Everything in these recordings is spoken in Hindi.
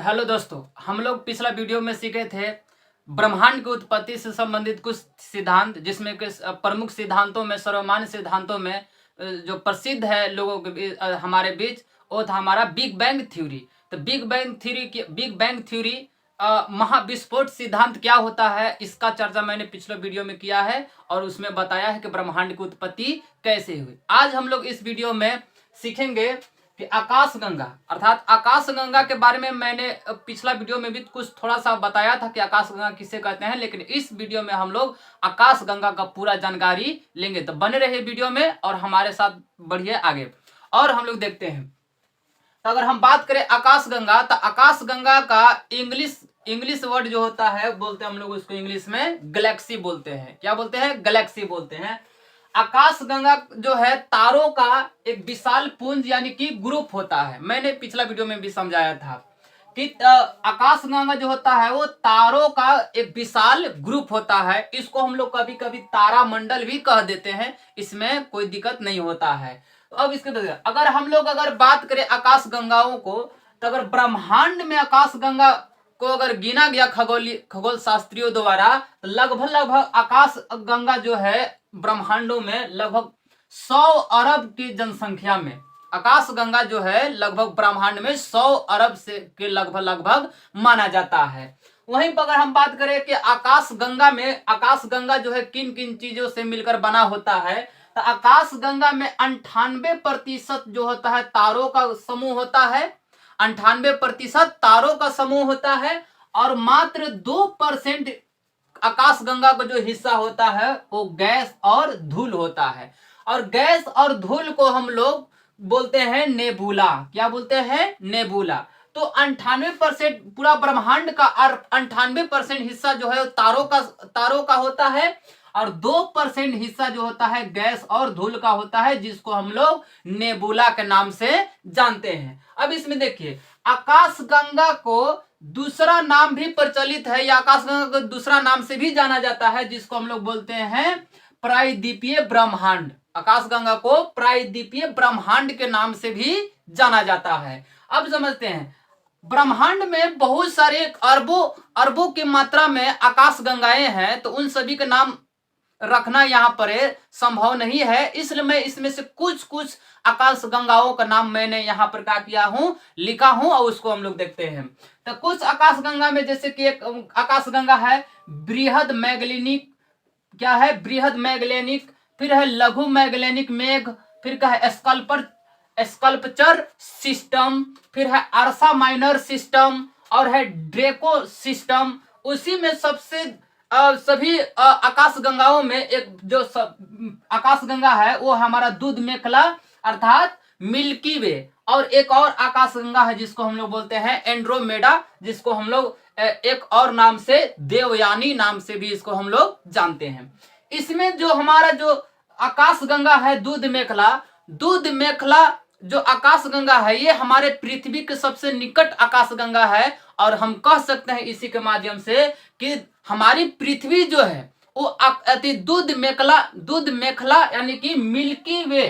हेलो दोस्तों, हम लोग पिछला वीडियो में सीखे थे ब्रह्मांड की उत्पत्ति से संबंधित कुछ सिद्धांत, जिसमें के प्रमुख सिद्धांतों में सर्वमान्य सिद्धांतों में जो प्रसिद्ध है लोगों के हमारे बीच, वो था हमारा बिग बैंग थ्योरी। तो बिग बैंग थ्योरी महाविस्फोट सिद्धांत क्या होता है, इसका चर्चा मैंने पिछले वीडियो में किया है और उसमें बताया है कि ब्रह्मांड की उत्पत्ति कैसे हुई। आज हम लोग इस वीडियो में सीखेंगे कि आकाशगंगा अर्थात आकाशगंगा के बारे में मैंने पिछला वीडियो में भी कुछ थोड़ा सा बताया था कि आकाशगंगा किसे कहते हैं, लेकिन इस वीडियो में हम लोग आकाशगंगा का पूरा जानकारी लेंगे। तो बने रहिए वीडियो में और हमारे साथ बढ़िए आगे। और हम लोग देखते हैं, तो अगर हम बात करें आकाशगंगा, तो आकाशगंगा का इंग्लिश वर्ड जो होता है, बोलते हैं हम लोग उसको इंग्लिश में गैलेक्सी बोलते हैं। क्या बोलते हैं? गैलेक्सी बोलते हैं। आकाशगंगा जो है तारों का एक विशाल पुंज यानी कि ग्रुप होता है। मैंने पिछला वीडियो में भी समझाया था कि आकाशगंगा जो होता है वो तारों का एक विशाल ग्रुप होता है। इसको हम लोग कभी कभी तारामंडल भी कह देते हैं, इसमें कोई दिक्कत नहीं होता है। तो अब इसके अगर हम लोग बात करें आकाशगंगाओं को, तो अगर ब्रह्मांड में आकाशगंगा को अगर गिना गया खगोल शास्त्रियों द्वारा, तो लगभग आकाश गंगा जो है ब्रह्मांडों में लगभग 100 अरब की जनसंख्या में आकाश गंगा जो है लगभग ब्रह्मांड में 100 अरब से के लगभग माना जाता है। वहीं पर अगर हम बात करें कि आकाश गंगा जो है किन किन चीजों से मिलकर बना होता है, तो आकाश गंगा में 98% जो होता है तारों का समूह होता है। 98% तारों का समूह होता है और मात्र 2% आकाशगंगा का जो हिस्सा होता है वो गैस और धूल होता है। और गैस और धूल को हम लोग बोलते हैं नेबुला। क्या बोलते हैं? नेबुला। तो 98% पूरा ब्रह्मांड का 98% हिस्सा जो है तारों का होता है और 2% हिस्सा जो होता है गैस और धूल का होता है, जिसको हम लोग नेबुला के नाम से जानते हैं। अब इसमें देखिए, आकाशगंगा को दूसरा नाम भी प्रचलित है, या आकाशगंगा को दूसरा नाम से भी जाना जाता है, जिसको हम लोग बोलते हैं प्रायद्वीपीय ब्रह्मांड। आकाशगंगा को प्रायद्वीपीय ब्रह्मांड के नाम से भी जाना जाता है। अब समझते हैं, ब्रह्मांड में बहुत सारे अरबों की मात्रा में आकाशगंगाएं हैं, तो उन सभी के नाम रखना यहाँ पर संभव नहीं है, इसलिए मैं इसमें से कुछ आकाश गंगाओं का नाम मैंने यहाँ पर क्या किया हूँ, लिखा हूँ, और उसको हम लोग देखते हैं। तो कुछ आकाश गंगा में जैसे कि एक आकाश गंगा है बृहद मैगलेनिक, क्या है? बृहद मैगलेनिक, फिर है लघु मैगलेनिक मेघ, फिर क्या है स्कल्पचर सिस्टम, फिर है अर्सा माइनर सिस्टम और है ड्रेको सिस्टम। उसी में सबसे सभी आकाश गंगाओं में एक जो आकाश गंगा है वो हमारा दूध मेखला अर्थात मिल्की वे, और एक और आकाश गंगा है जिसको हम लोग बोलते हैं एंड्रोमेडा, जिसको हम लोग एक और नाम से देवयानी नाम से भी इसको हम लोग जानते हैं। इसमें जो हमारा जो आकाश गंगा है दूध मेखला जो आकाश गंगा है, ये हमारे पृथ्वी के सबसे निकट आकाश गंगा है, और हम कह सकते हैं इसी के माध्यम से कि हमारी पृथ्वी जो है वो अति दूध मेखला यानी कि मिल्की वे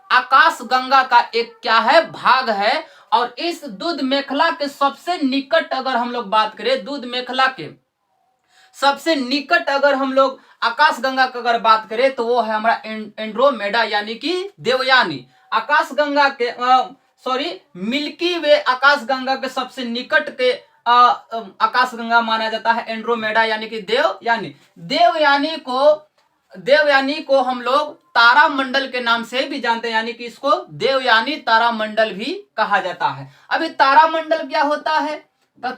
आकाश गंगा का एक क्या है, भाग है। और इस दूध मेखला के सबसे निकट अगर हम लोग बात करें, दूध मेखला के सबसे निकट अगर हम लोग आकाश गंगा की अगर बात करें, तो वो है हमारा एंड्रोमेडा यानी कि देवयानी। आकाश गंगा के मिल्की वे आकाश गंगा के सबसे निकट के आकाश गंगा माना जाता है एंड्रोमेडा यानी कि देवयानी को हम लोग तारामंडल के नाम से भी जानते हैं, यानी कि इसको देवयानी तारामंडल भी कहा जाता है। अभी तारामंडल क्या होता है? तो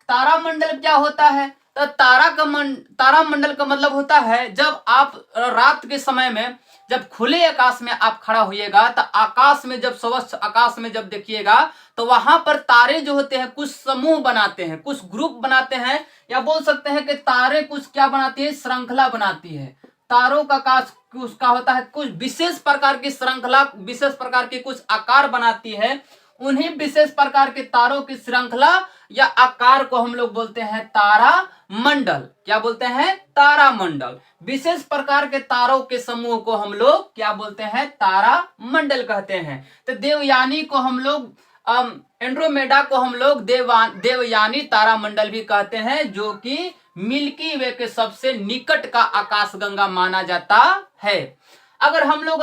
तारामंडल क्या होता है? तो तारामंडल का मतलब होता है जब आप रात के समय में जब खुले आकाश में आप खड़ा होइएगा, तो आकाश में जब स्वच्छ आकाश में जब देखिएगा, तो वहां पर तारे जो होते हैं कुछ समूह बनाते हैं, कुछ ग्रुप बनाते हैं, या बोल सकते हैं कि तारे कुछ क्या बनाती है, श्रृंखला बनाती है। तारों का आकाश उसका होता है कुछ विशेष प्रकार की श्रृंखला, विशेष प्रकार की कुछ आकार बनाती है। उन्हीं विशेष प्रकार के तारों की श्रृंखला या आकार को हम लोग बोलते हैं तारा मंडल। क्या बोलते हैं? तारा मंडल। विशेष प्रकार के तारों के समूह को हम लोग क्या बोलते हैं? तारा मंडल कहते हैं। तो देवयानी को हम लोग एंड्रोमेडा को हम लोग देवयानी तारामंडल भी कहते हैं, जो कि मिल्की वे के सबसे निकट का आकाशगंगा माना जाता है। अगर हम लोग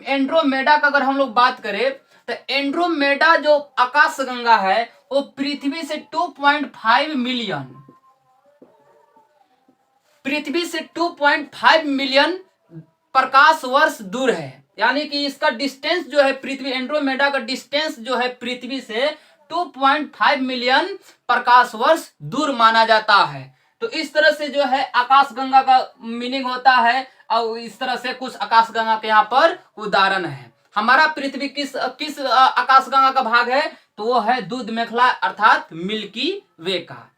एंड्रोमेडा का हम लोग बात करें, तो एंड्रोमेडा जो आकाशगंगा है वो पृथ्वी से 2.5 मिलियन प्रकाश वर्ष दूर है। यानी कि इसका डिस्टेंस जो है एंड्रोमेडा का डिस्टेंस जो है पृथ्वी से 2.5 मिलियन प्रकाश वर्ष दूर माना जाता है। तो इस तरह से जो है आकाशगंगा का मीनिंग होता है, और इस तरह से कुछ आकाशगंगा के यहाँ पर उदाहरण है। हमारा पृथ्वी किस आकाशगंगा का भाग है, तो वो है दूध मेखला अर्थात मिल्की वे का।